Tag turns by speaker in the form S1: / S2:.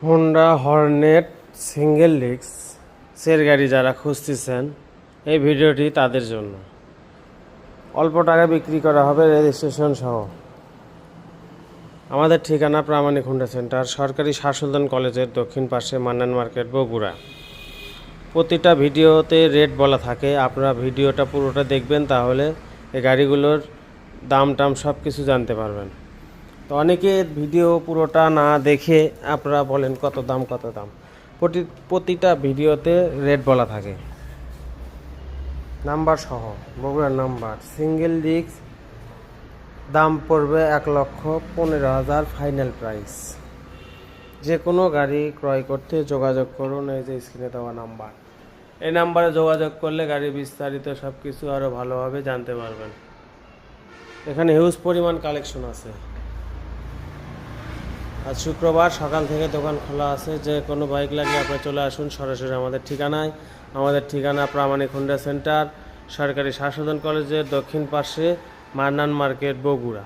S1: Honda Hornet single ডিস্কের গাড়ি যারা খুঁজতেছেন, এই ভিডিওটি তাদের জন্য। অল্প টাকা বিক্রি করা হবে, রেজিস্ট্রেশন সহ। আমাদের ঠিকানা প্রামাণিক হোন্ডা সেন্টার, সরকারি শাহ সুলতান কলেজের দক্ষিণ পাশে, মান্নান মার্কেট, বগুড়া। প্রতিটা ভিডিওতে রেট বলা থাকে, আপনারা ভিডিওটা পুরোটা দেখবেন, তাহলে এই গাড়িগুলোর দাম টাম সব কিছু জানতে পারবেন। তো অনেকে ভিডিও পুরোটা না দেখে আপনারা বলেন কত দাম। প্রতিটা ভিডিওতে রেট বলা থাকে, নাম্বার সহ, বগুড়ার নাম্বার। সিঙ্গেল ডিস্ক দাম পড়বে 1,15,000 ফাইনাল প্রাইস। যে কোনো গাড়ি ক্রয় করতে যোগাযোগ করুন, এই যে স্ক্রিনে দেওয়া নাম্বার। এই নাম্বারে যোগাযোগ করলে গাড়ির বিস্তারিত সব কিছু আরও ভালোভাবে জানতে পারবেন। এখানে হিউজ পরিমাণ কালেকশন আছে। আজ শুক্রবার সকাল থেকে দোকান খোলা আছে। যে কোনো বাইক লাগলে আপনি চলে আসুন সরাসরি আমাদের ঠিকানায়। আমাদের ঠিকানা প্রামাণিক হোন্ডা সেন্টার, সরকারি শাহ সুলতান কলেজের দক্ষিণ পাশে, মান্নান মার্কেট, বগুড়া।